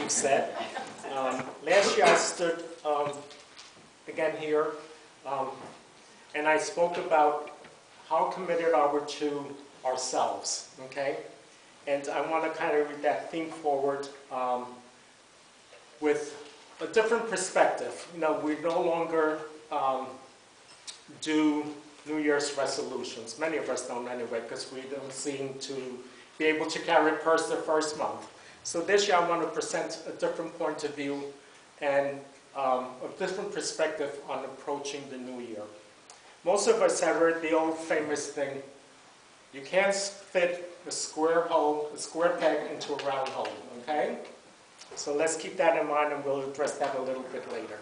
you said. Last year I stood again here, and I spoke about how committed are we to ourselves, okay? And I want to kind of read that theme forward with a different perspective. You know, we no longer do New Year's resolutions. Many of us don't anyway, because we don't seem to be able to carry it past the first month. So this year I want to present a different point of view and a different perspective on approaching the new year. Most of us have heard the old famous thing, you can't fit a square peg into a round hole, okay? So let's keep that in mind, and we'll address that a little bit later.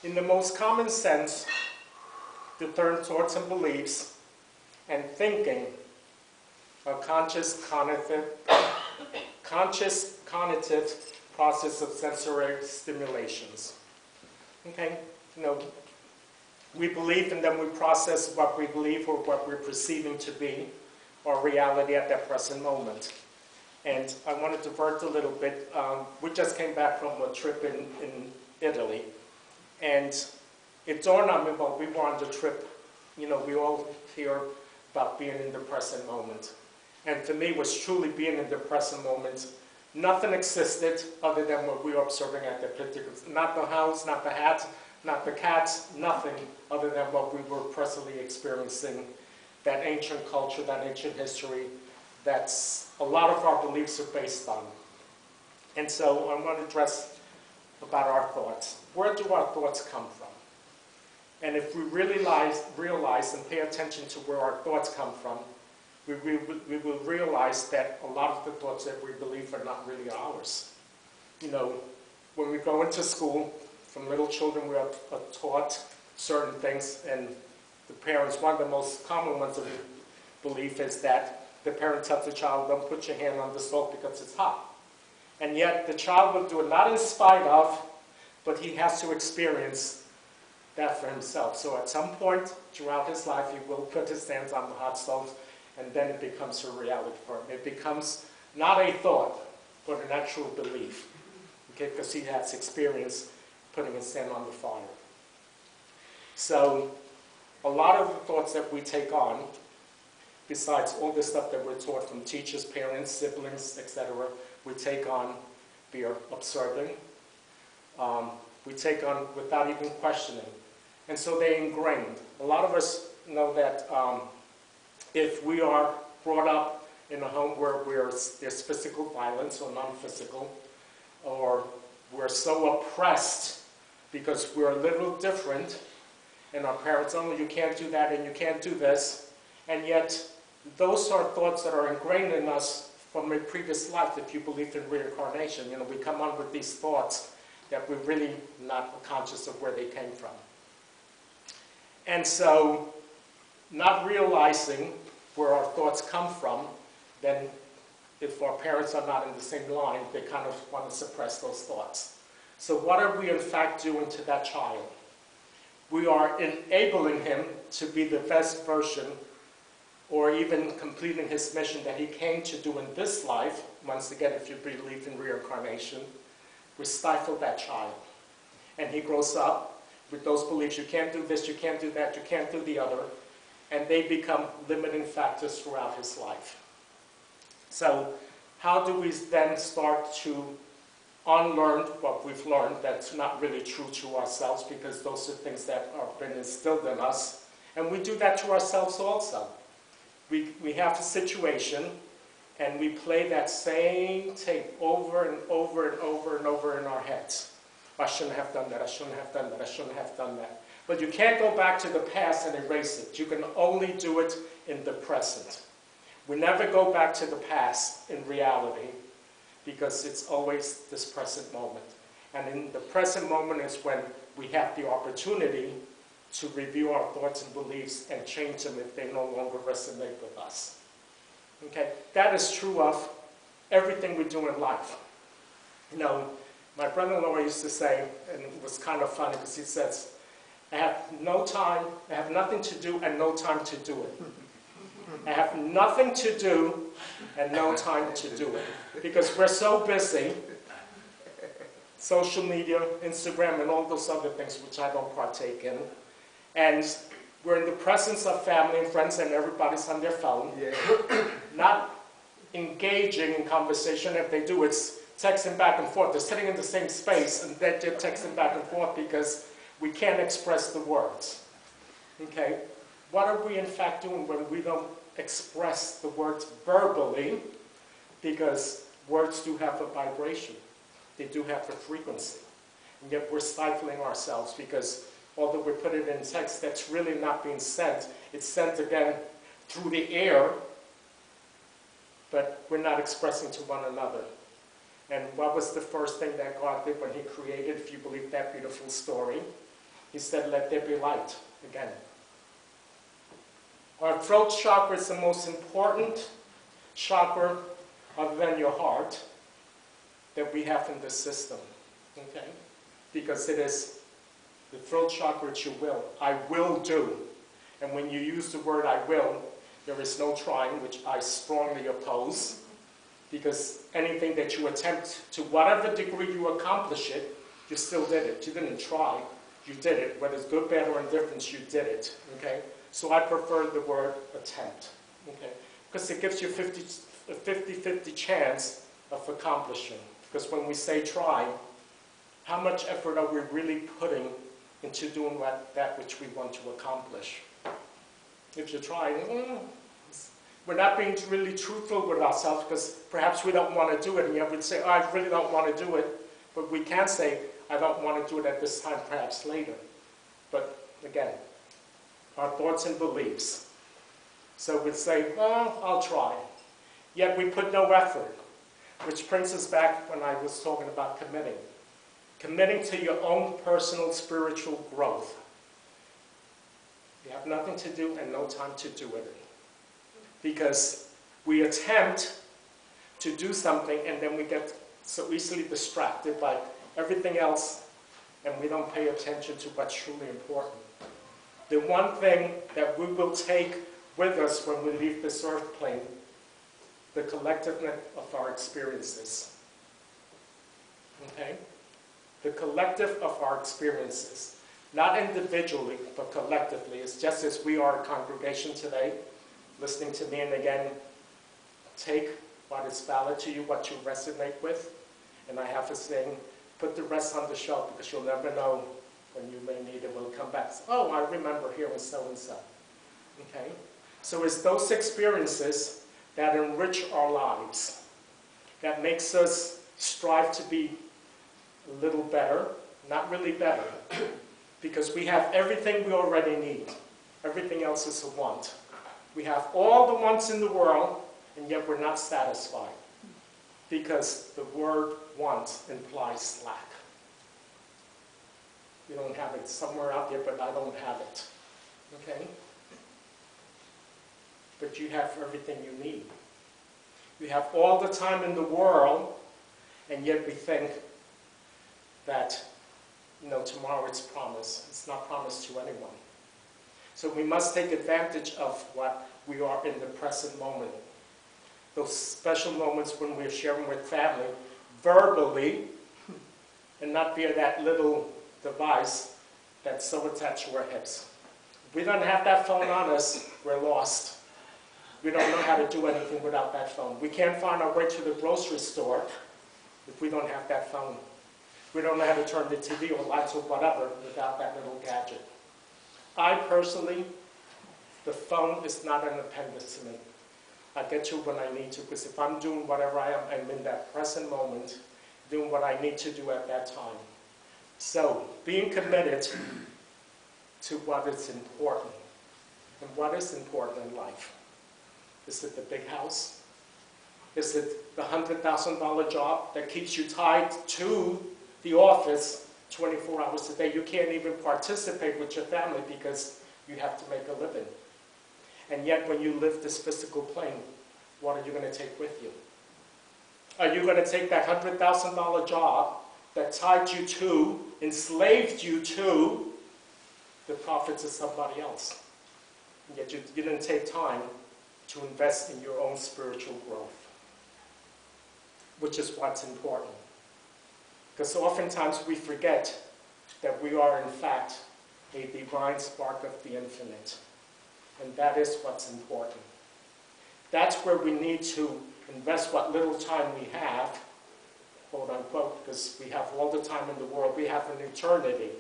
In the most common sense, the term thoughts and beliefs and thinking are conscious cognitive process of sensory stimulations. Okay, you know, we believe and then we process what we believe or what we're perceiving to be our reality at that present moment. And I want to divert a little bit. We just came back from a trip in Italy, and it dawned on me while we were on the trip, you know, we all hear about being in the present moment. And for me, it was truly being in the present moment. Nothing existed other than what we were observing at that particular, not the house, not the hat, not the cats, nothing other than what we were presently experiencing, that ancient culture, that ancient history, that's a lot of our beliefs are based on. And so I want to address about our thoughts. Where do our thoughts come from? And if we really realize and pay attention to where our thoughts come from, we will realize that a lot of the thoughts that we believe are not really ours. You know, when we go into school, from little children we are taught certain things, and the parents, one of the most common ones of belief is that the parent tells the child, don't put your hand on the stove because it's hot. And yet the child will do it not in spite of, but he has to experience that for himself. So at some point throughout his life, he will put his hands on the hot stove, and then it becomes a reality for him. It becomes not a thought, but an actual belief, okay, because he has experience putting his hand on the fire. So a lot of the thoughts that we take on, besides all the stuff that we're taught from teachers, parents, siblings, etc., we take on via observing. We take on without even questioning. And so they're ingrained. A lot of us know that if we are brought up in a home where there's physical violence or non-physical, or we're so oppressed because we're a little different, and our parents, oh, you can't do that and you can't do this, and yet those are thoughts that are ingrained in us from a previous life. If you believe in reincarnation, you know, we come on with these thoughts that we're really not conscious of where they came from. And so, not realizing where our thoughts come from, then if our parents are not in the same line, they kind of want to suppress those thoughts. So what are we in fact doing to that child? We are enabling him to be the best version, or even completing his mission that he came to do in this life. Once again, if you believe in reincarnation, we stifle that child. And he grows up with those beliefs, you can't do this, you can't do that, you can't do the other, and they become limiting factors throughout his life. So how do we then start to unlearn what we've learned that's not really true to ourselves, because those are things that have been instilled in us, and we do that to ourselves also. We have a situation, and we play that same tape over and over and over and over in our heads. I shouldn't have done that, I shouldn't have done that, I shouldn't have done that. But you can't go back to the past and erase it. You can only do it in the present. We never go back to the past in reality, because it's always this present moment. And in the present moment is when we have the opportunity to review our thoughts and beliefs and change them if they no longer resonate with us. Okay? That is true of everything we do in life. You know, my brother-in-law used to say, and it was kind of funny because he says, I have no time, I have nothing to do and no time to do it. I have nothing to do and no time to do it. Because we're so busy, social media, Instagram, and all those other things which I don't partake in. And we're in the presence of family and friends and everybody's on their phone. Yeah. Not engaging in conversation. If they do, it's texting back and forth. They're sitting in the same space and they're texting back and forth because we can't express the words. Okay? What are we in fact doing when we don't express the words verbally? Because words do have a vibration. They do have a frequency. And yet we're stifling ourselves because although we put it in text, that's really not being sent. It's sent again through the air, but we're not expressing to one another. And what was the first thing that God did when He created, if you believe that beautiful story? He said, let there be light again. Our throat chakra is the most important chakra, other than your heart, that we have in this system. Okay? Because it is the throat chakra, it's your will. I will do. And when you use the word I will, there is no trying, which I strongly oppose. Because anything that you attempt, to whatever degree you accomplish it, you still did it. You didn't try. You did it. Whether it's good, bad, or indifference, you did it. Okay? So I prefer the word attempt. Okay? Because it gives you a 50-50 chance of accomplishing. Because when we say try, how much effort are we really putting into doing that which we want to accomplish? If you try, we're not being really truthful with ourselves because perhaps we don't want to do it. And yet we'd say, oh, I really don't want to do it. But we can say, I don't want to do it at this time, perhaps later. But again, our thoughts and beliefs. So we'd say, well, I'll try. Yet we put no effort, which brings us back when I was talking about committing. Committing to your own personal spiritual growth. You have nothing to do and no time to do it. Because we attempt to do something and then we get so easily distracted by everything else and we don't pay attention to what's truly important. The one thing that we will take with us when we leave this earth plane, the collectiveness of our experiences. Okay? The collective of our experiences. Not individually, but collectively. It's just as we are a congregation today, listening to me, and again, take what is valid to you, what you resonate with. And I have a saying, put the rest on the shelf because you'll never know when you may need it. Will come back. Oh, I remember hearing so-and-so. Okay? So it's those experiences that enrich our lives, that makes us strive to be a little better, not really better, because we have everything we already need. Everything else is a want. We have all the wants in the world, and yet we're not satisfied, because the word want implies lack. You don't have it somewhere out there, but I don't have it. Okay? But you have everything you need. You have all the time in the world, and yet we think that, you know, tomorrow it's promised. It's not promised to anyone. So we must take advantage of what we are in the present moment. Those special moments when we're sharing with family, verbally, and not via that little device that's so attached to our hips. If we don't have that phone on us, we're lost. We don't know how to do anything without that phone. We can't find our way to the grocery store if we don't have that phone. We don't know how to turn the TV or lights or whatever without that little gadget. I personally, the phone is not an appendix to me. I get to when I need to, because if I'm doing whatever I am, I'm in that present moment, doing what I need to do at that time. So, being committed to what is important. And what is important in life? Is it the big house? Is it the $100,000 job that keeps you tied to the office 24 hours a day? You can't even participate with your family because you have to make a living. And yet when you live this physical plane, what are you going to take with you? Are you going to take that $100,000 job that tied you to, enslaved you to, the profits of somebody else? And yet you didn't take time to invest in your own spiritual growth, which is what's important. Because oftentimes we forget that we are, in fact, a divine spark of the infinite. And that is what's important. That's where we need to invest what little time we have, quote unquote, because we have all the time in the world. We have an eternity.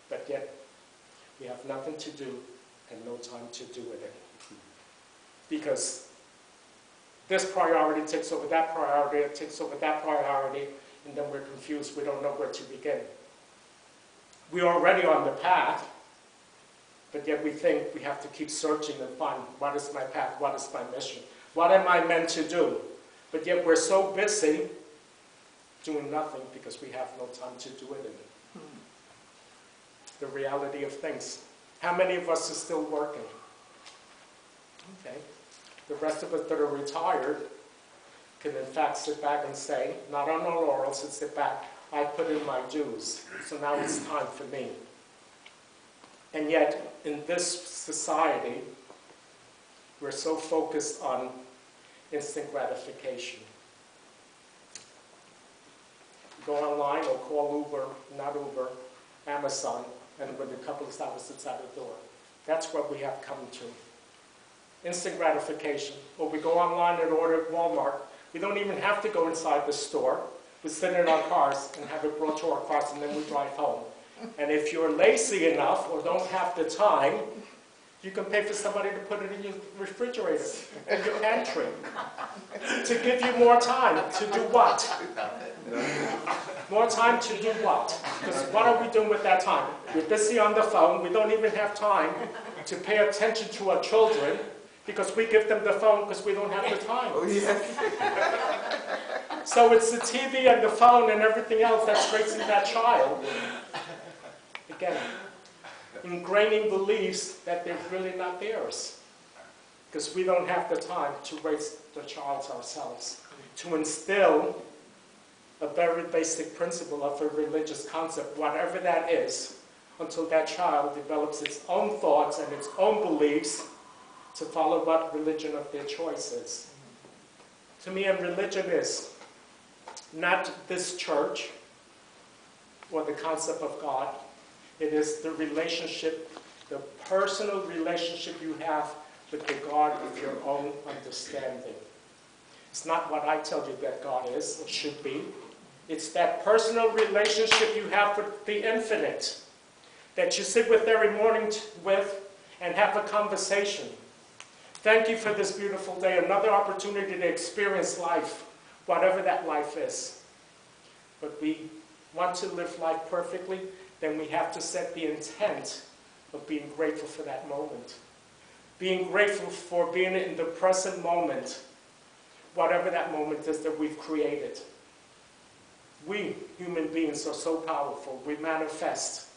But yet, we have nothing to do and no time to do with it. Because this priority takes over that priority, it takes over that priority, and then we're confused. We don't know where to begin. We are already on the path, but yet we think we have to keep searching and find, what is my path, what is my mission, what am I meant to do? But yet we're so busy doing nothing because we have no time to do it in it. The reality of things. How many of us are still working? Okay. The rest of us that are retired can in fact sit back and say, not on our laurels, and sit back, I put in my dues, so now it's time for me. And yet, in this society, we're so focused on instant gratification. Go online or call Uber, not Uber, Amazon, and with a couple of hours it's out the door. That's what we have come to. Instant gratification. Or we go online and order at Walmart. We don't even have to go inside the store. We sit in our cars and have it brought to our cars, and then we drive home. And if you're lazy enough or don't have the time, you can pay for somebody to put it in your refrigerator, in your pantry, to give you more time to do what? More time to do what? Because what are we doing with that time? We're busy on the phone. We don't even have time to pay attention to our children because we give them the phone because we don't have the time. Oh, yes. So it's the TV and the phone and everything else that's raising that child. Again, ingraining beliefs that they're really not theirs. Because we don't have the time to raise the child ourselves. To instill a very basic principle of a religious concept, whatever that is, until that child develops its own thoughts and its own beliefs to follow what religion of their choice is. To me, a religion is not this church or the concept of God. It is the relationship, the personal relationship you have with the God of your own understanding. It's not what I tell you that God is or should be. It's that personal relationship you have with the infinite that you sit with every morning with and have a conversation. Thank you for this beautiful day, another opportunity to experience life, whatever that life is. But we want to live life perfectly, then we have to set the intent of being grateful for that moment. Being grateful for being in the present moment, whatever that moment is that we've created. We, human beings, are so powerful. We manifest,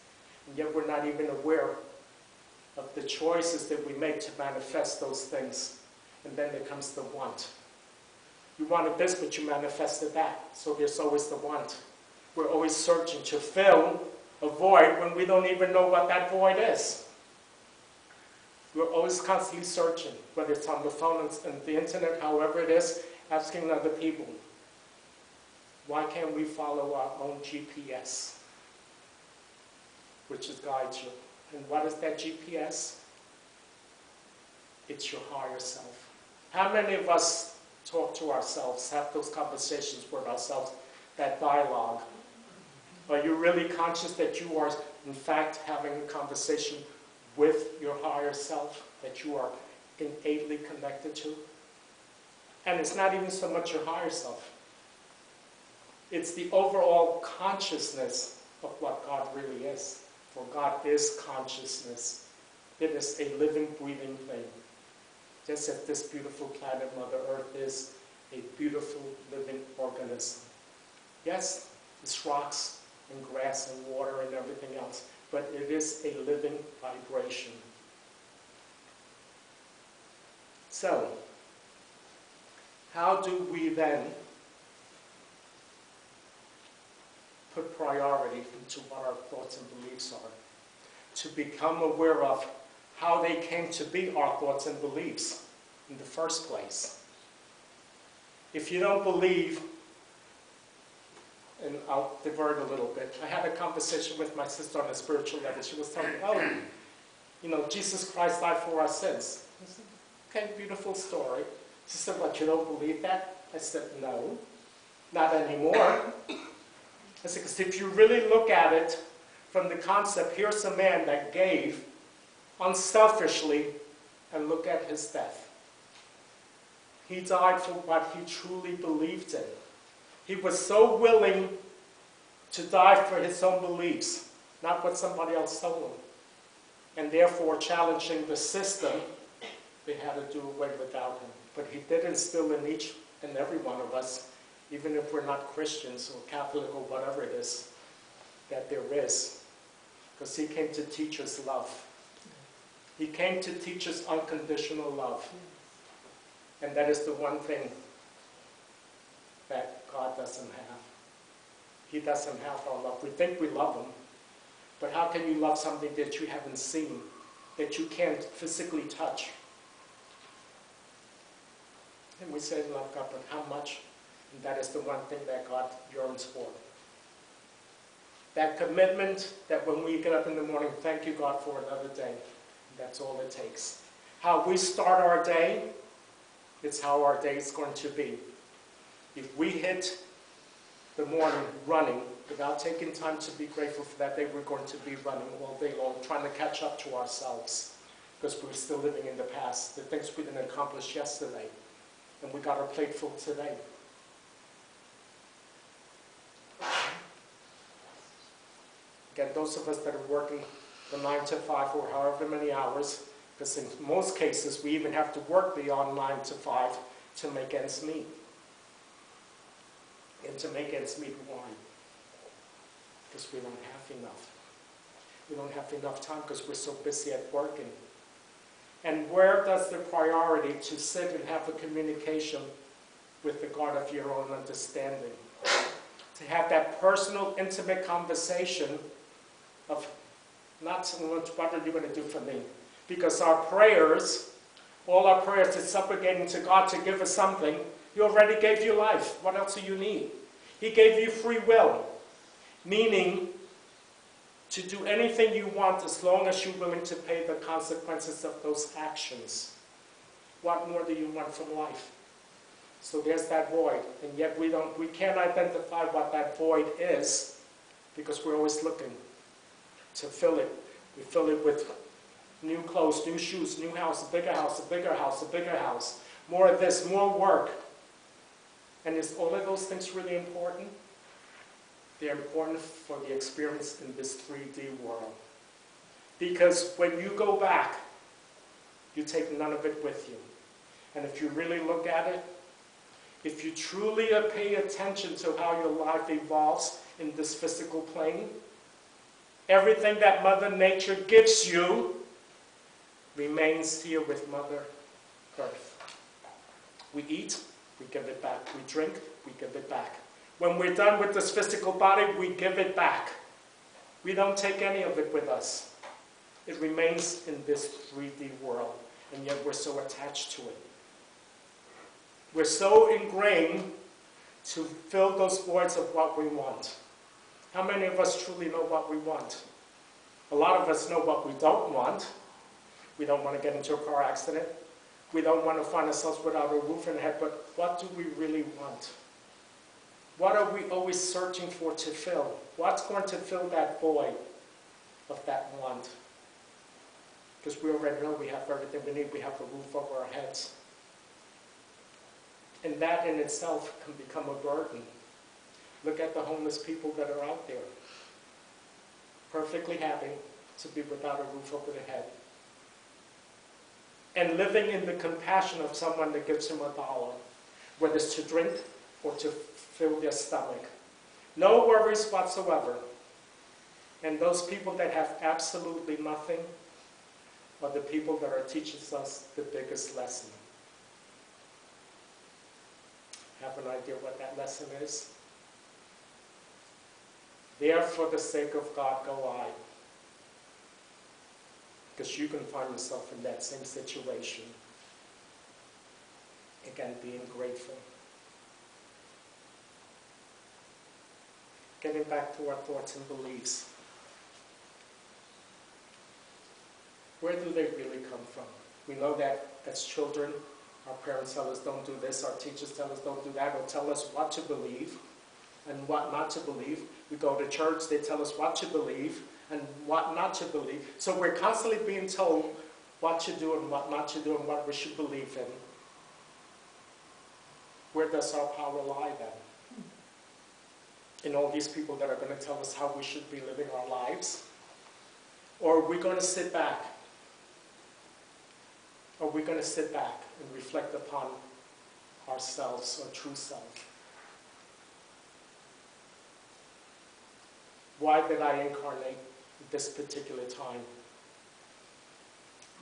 and yet we're not even aware of the choices that we make to manifest those things. And then there comes the want. You wanted this, but you manifested that. So there's always the want. We're always searching to fill a void when we don't even know what that void is. We're always constantly searching, whether it's on the phone and the internet, however it is, asking other people, why can't we follow our own GPS, which is guides you? And what is that GPS? It's your higher self. How many of us talk to ourselves, have those conversations with ourselves, that dialogue? Are you really conscious that you are, in fact, having a conversation with your higher self that you are innately connected to? And it's not even so much your higher self. It's the overall consciousness of what God really is. For God is consciousness. It is a living, breathing thing. Just as this beautiful planet, Mother Earth, is a beautiful, living organism. Yes, it's rocks and grass and water and everything else, but it is a living vibration. So, how do we then put priority into what our thoughts and beliefs are? To become aware of how they came to be our thoughts and beliefs in the first place. If you don't believe, and I'll divert a little bit, I had a conversation with my sister on a spiritual level. She was telling me, oh, you know, Jesus Christ died for our sins. I said, okay, beautiful story. She said, what, you don't believe that? I said, no, not anymore. I said, because if you really look at it from the concept, here's a man that gave unselfishly, and look at his death. He died for what he truly believed in. He was so willing to die for his own beliefs, not what somebody else told him. And therefore, challenging the system, they had to do away without him. But he did instill in each and every one of us, even if we're not Christians or Catholic or whatever it is, that there is. Because he came to teach us love. He came to teach us unconditional love. And that is the one thing that God doesn't have. He doesn't have our love. We think we love him, but how can you love something that you haven't seen, that you can't physically touch? And we say love God, but how much? And that is the one thing that God yearns for. That commitment that when we get up in the morning, thank you, God, for another day. That's all it takes. How we start our day, it's how our day is going to be. If we hit the morning running without taking time to be grateful for that day, we're going to be running all day long, trying to catch up to ourselves because we're still living in the past, the things we didn't accomplish yesterday, and we got our plate full today. Again, those of us that are working the 9 to 5 or however many hours, because in most cases we even have to work beyond 9 to 5 to make ends meet. And to make ends meet, why? Because we don't have enough. We don't have enough time because we're so busy at working. And where does the priority to sit and have a communication with the God of your own understanding? To have that personal, intimate conversation of not so much, what are you going to do for me? Because our prayers, all our prayers is supplicating to God to give us something. He already gave you life. What else do you need? He gave you free will, meaning to do anything you want as long as you're willing to pay the consequences of those actions. What more do you want from life? So there's that void, and yet we can't identify what that void is because we're always looking to fill it. We fill it with new clothes, new shoes, new house, a bigger house, a bigger house, a bigger house, more of this, more work. And is all of those things really important? They're important for the experience in this 3D world. Because when you go back, you take none of it with you. And if you really look at it, if you truly pay attention to how your life evolves in this physical plane, everything that Mother Nature gives you remains here with Mother Earth. We eat, we give it back. We drink, we give it back. When we're done with this physical body, we give it back. We don't take any of it with us. It remains in this 3D world, and yet we're so attached to it. We're so ingrained to fill those voids of what we want. How many of us truly know what we want? A lot of us know what we don't want. We don't want to get into a car accident. We don't want to find ourselves without a roof and head, but what do we really want? What are we always searching for to fill? What's going to fill that void of that want? Because we already know we have everything we need. We have a roof over our heads. And that in itself can become a burden. Look at the homeless people that are out there. Perfectly happy to be without a roof over their head. And living in the compassion of someone that gives them $1, whether it's to drink or to fill their stomach. No worries whatsoever. And those people that have absolutely nothing are the people that are teaching us the biggest lesson. Have an idea what that lesson is? There, for the sake of God, go I. because you can find yourself in that same situation. Again, being grateful. Getting back to our thoughts and beliefs. Where do they really come from? We know that as children, our parents tell us don't do this, our teachers tell us don't do that, or tell us what to believe and what not to believe. We go to church, they tell us what to believe and what not to believe. So we're constantly being told what to do and what not to do and what we should believe in. Where does our power lie then? In all these people that are going to tell us how we should be living our lives? Or are we going to sit back? Are we going to sit back and reflect upon ourselves, our true self? Why did I incarnate at this particular time?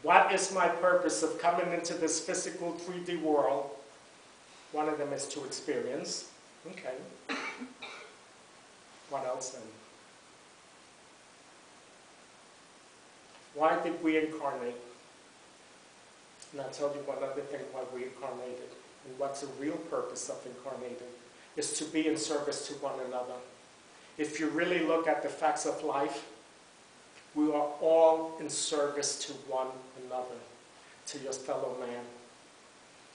What is my purpose of coming into this physical 3D world? One of them is to experience. Okay. What else then? Why did we incarnate? And I'll tell you one other thing why we incarnated. And what's the real purpose of incarnating is to be in service to one another. If you really look at the facts of life, we are all in service to one another, to your fellow man.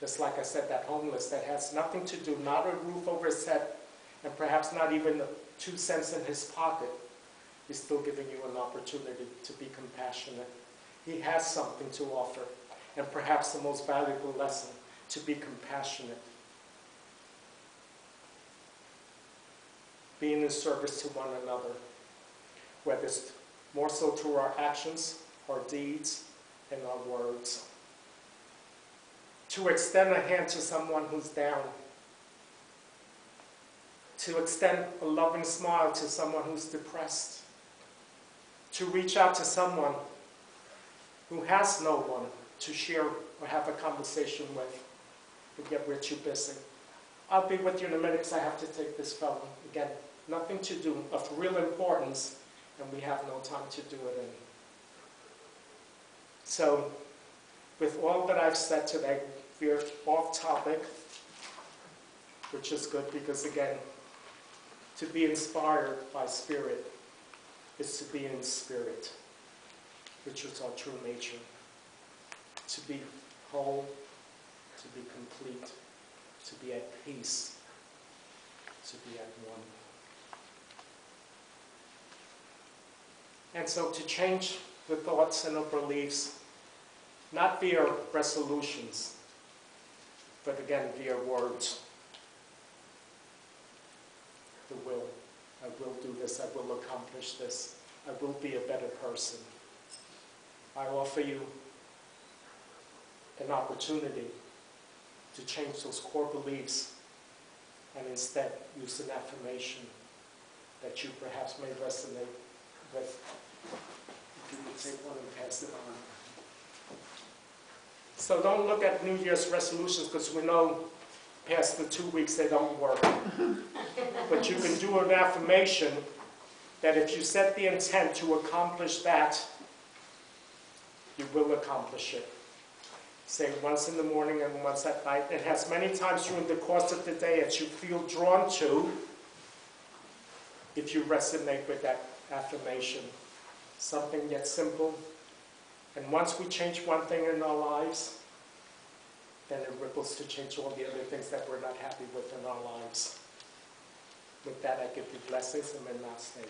Just like I said, that homeless that has nothing to do, not a roof over his head, and perhaps not even 2 cents in his pocket, is still giving you an opportunity to be compassionate. He has something to offer, and perhaps the most valuable lesson, to be compassionate. Being in service to one another, whether it's more so through our actions, our deeds, and our words. To extend a hand to someone who's down. To extend a loving smile to someone who's depressed. To reach out to someone who has no one to share or have a conversation with, but yet we're too busy. I'll be with you in a minute because I have to take this fellow. Again, nothing to do of real importance, and we have no time to do it in. So, with all that I've said today, we're off topic, which is good because, again, to be inspired by spirit is to be in spirit, which is our true nature. To be whole, to be complete, to be at peace, to be at one. And so to change the thoughts and the beliefs, not via resolutions, but again via words. The will. I will do this, I will accomplish this, I will be a better person. I offer you an opportunity to change those core beliefs and instead use an affirmation that you perhaps may resonate with. If you would take one and pass it on. So don't look at New Year's resolutions because we know past the 2 weeks they don't work. But you can do an affirmation that if you set the intent to accomplish that, you will accomplish it. Say once in the morning and once at night. It has many times during the course of the day that you feel drawn to if you resonate with that affirmation. Something yet simple. And once we change one thing in our lives, then it ripples to change all the other things that we're not happy with in our lives. With that, I give you blessings and namaste.